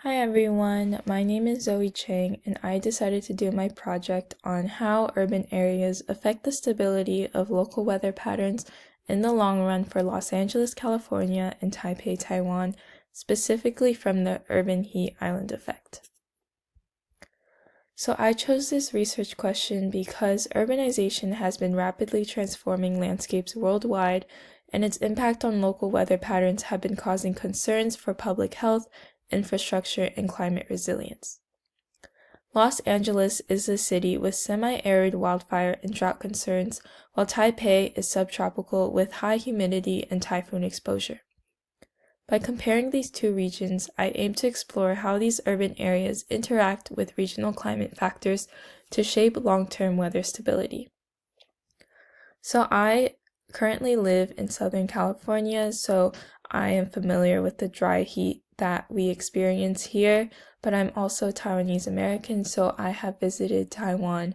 Hi everyone, my name is Zoe Chang and I decided to do my project on how urban areas affect the stability of local weather patterns in the long run for Los Angeles, California and Taipei, Taiwan, specifically from the urban heat island effect. So I chose this research question because urbanization has been rapidly transforming landscapes worldwide, and its impact on local weather patterns have been causing concerns for public health, infrastructure, and climate resilience. Los Angeles is a city with semi-arid wildfire and drought concerns, while Taipei is subtropical with high humidity and typhoon exposure. By comparing these two regions, I aim to explore how these urban areas interact with regional climate factors to shape long-term weather stability. So I currently live in Southern California, so I am familiar with the dry heat that we experience here, but I'm also Taiwanese American, so I have visited Taiwan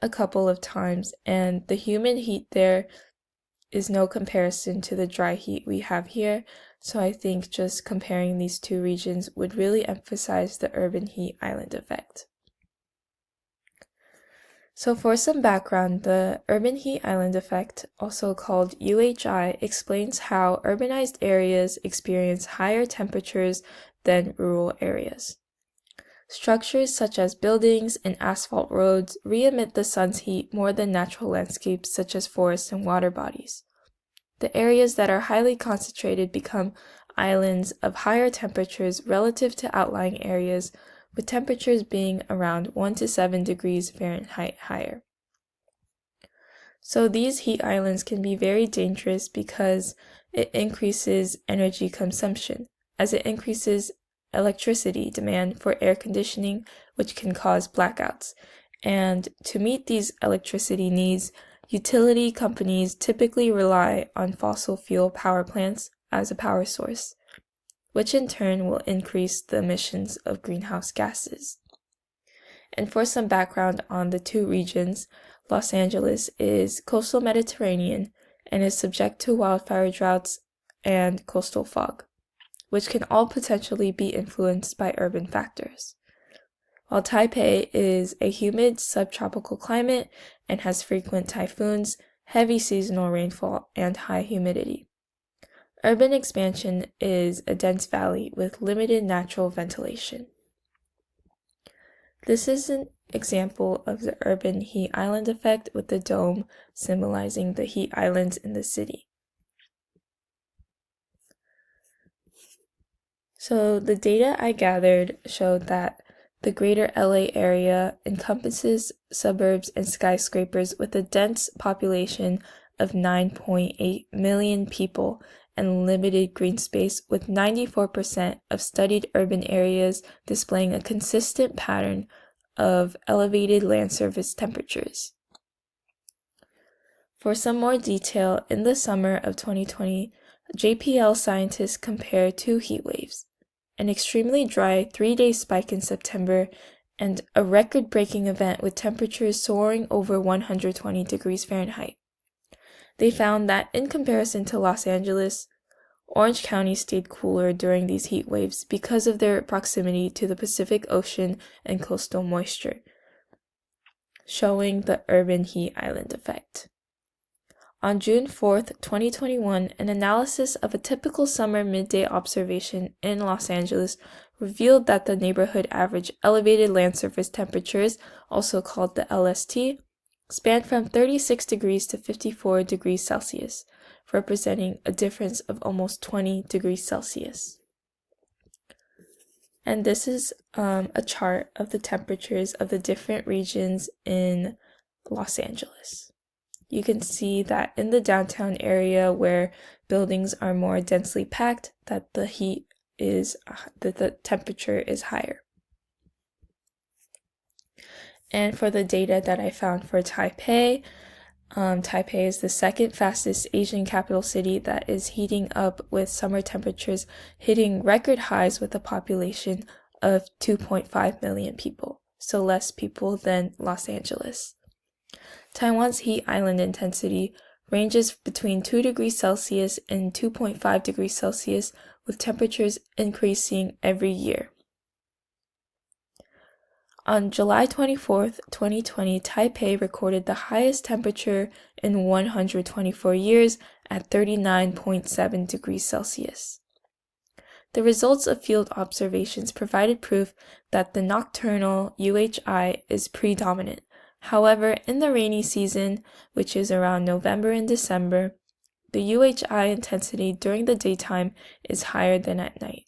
a couple of times, and the humid heat there is no comparison to the dry heat we have here, so I think just comparing these two regions would really emphasize the urban heat island effect. So for some background, the urban heat island effect, also called UHI, explains how urbanized areas experience higher temperatures than rural areas. Structures such as buildings and asphalt roads re-emit the sun's heat more than natural landscapes such as forests and water bodies. The areas that are highly concentrated become islands of higher temperatures relative to outlying areas, with temperatures being around 1 to 7 degrees Fahrenheit higher. So these heat islands can be very dangerous because it increases energy consumption, as it increases electricity demand for air conditioning, which can cause blackouts. And to meet these electricity needs, utility companies typically rely on fossil fuel power plants as a power source, which in turn will increase the emissions of greenhouse gases. And for some background on the two regions, Los Angeles is coastal Mediterranean and is subject to wildfire droughts and coastal fog, which can all potentially be influenced by urban factors. While Taipei is a humid subtropical climate and has frequent typhoons, heavy seasonal rainfall, and high humidity. Urban expansion is a dense valley with limited natural ventilation. This is an example of the urban heat island effect with the dome symbolizing the heat islands in the city. So the data I gathered showed that the greater LA area encompasses suburbs and skyscrapers with a dense population of 9.8 million people and limited green space, with 94% of studied urban areas displaying a consistent pattern of elevated land surface temperatures. For some more detail, in the summer of 2020, JPL scientists compared two heat waves, an extremely dry 3-day spike in September and a record-breaking event with temperatures soaring over 120 degrees Fahrenheit. They found that in comparison to Los Angeles, Orange County stayed cooler during these heat waves because of their proximity to the Pacific Ocean and coastal moisture, showing the urban heat island effect. On June 4, 2021, an analysis of a typical summer midday observation in Los Angeles revealed that the neighborhood average elevated land surface temperatures, also called the LST, spanned from 36 degrees to 54 degrees Celsius, representing a difference of almost 20 degrees Celsius. And this is a chart of the temperatures of the different regions in Los Angeles. You can see that in the downtown area where buildings are more densely packed, that the temperature is higher. And for the data that I found for Taipei, Taipei is the second fastest Asian capital city that is heating up, with summer temperatures hitting record highs with a population of 2.5 million people, so less people than Los Angeles. Taiwan's heat island intensity ranges between 2 degrees Celsius and 2.5 degrees Celsius, with temperatures increasing every year. On July 24th, 2020, Taipei recorded the highest temperature in 124 years at 39.7 degrees Celsius. The results of field observations provided proof that the nocturnal UHI is predominant. However, in the rainy season, which is around November and December, the UHI intensity during the daytime is higher than at night.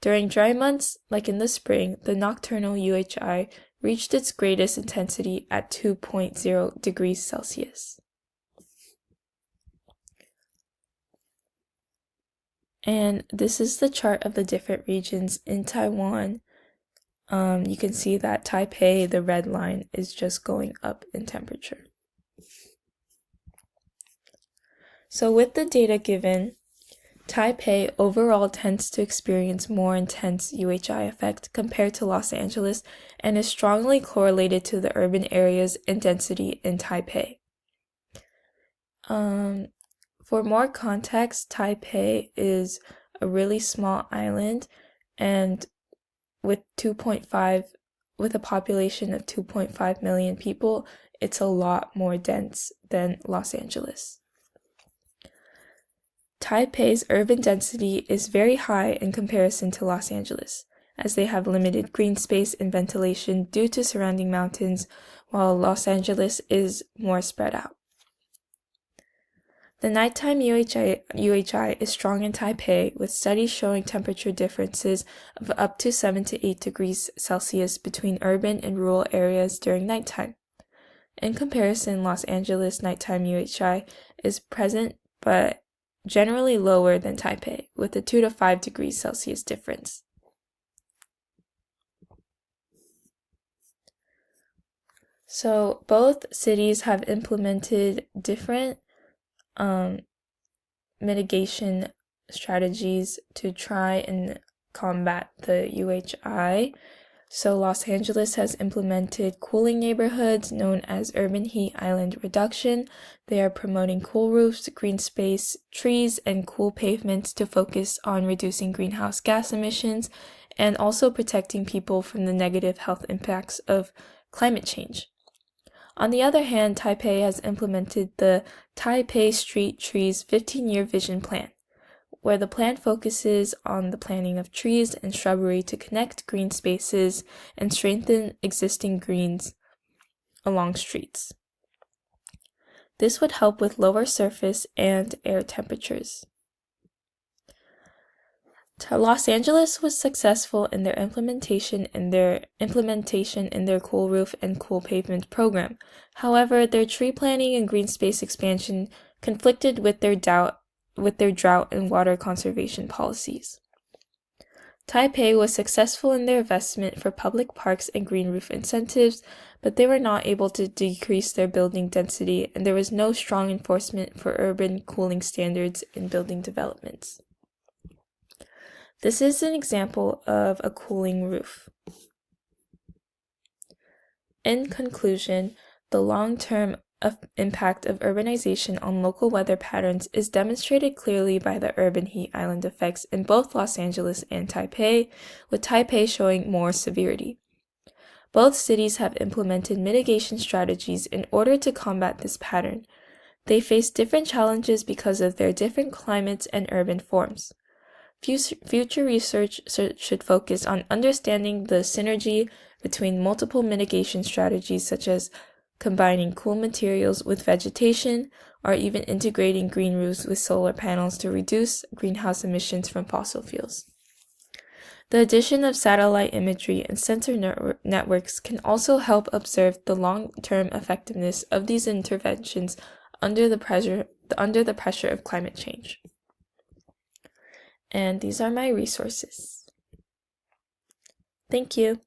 During dry months, like in the spring, the nocturnal UHI reached its greatest intensity at 2.0 degrees Celsius. And this is the chart of the different regions in Taiwan. You can see that Taipei, the red line, is just going up in temperature. So with the data given, Taipei overall tends to experience more intense UHI effect compared to Los Angeles and is strongly correlated to the urban areas and density in Taipei. For more context, Taipei is a really small island, and with a population of 2.5 million people, it's a lot more dense than Los Angeles. Taipei's urban density is very high in comparison to Los Angeles, as they have limited green space and ventilation due to surrounding mountains, while Los Angeles is more spread out. The nighttime UHI is strong in Taipei, with studies showing temperature differences of up to 7 to 8 degrees Celsius between urban and rural areas during nighttime. In comparison, Los Angeles nighttime UHI is present but generally lower than Taipei, with a 2 to 5 degrees Celsius difference. So both cities have implemented different mitigation strategies to try and combat the UHI. So Los Angeles has implemented cooling neighborhoods known as urban heat island reduction. They are promoting cool roofs, green space, trees, and cool pavements to focus on reducing greenhouse gas emissions and also protecting people from the negative health impacts of climate change. On the other hand, Taipei has implemented the Taipei Street Trees 15-year vision plan, where the plan focuses on the planting of trees and shrubbery to connect green spaces and strengthen existing greens along streets. This would help with lower surface and air temperatures. Los Angeles was successful in their implementation in their cool roof and cool pavement program. However, their tree planting and green space expansion conflicted with their drought and water conservation policies. Taipei was successful in their investment for public parks and green roof incentives, but they were not able to decrease their building density, and there was no strong enforcement for urban cooling standards in building developments. This is an example of a cooling roof. In conclusion, the long-term impact of urbanization on local weather patterns is demonstrated clearly by the urban heat island effects in both Los Angeles and Taipei, with Taipei showing more severity. Both cities have implemented mitigation strategies in order to combat this pattern. They face different challenges because of their different climates and urban forms. Future research should focus on understanding the synergy between multiple mitigation strategies such as combining cool materials with vegetation, or even integrating green roofs with solar panels to reduce greenhouse emissions from fossil fuels. The addition of satellite imagery and sensor networks can also help observe the long-term effectiveness of these interventions under the pressure of climate change. And these are my resources. Thank you.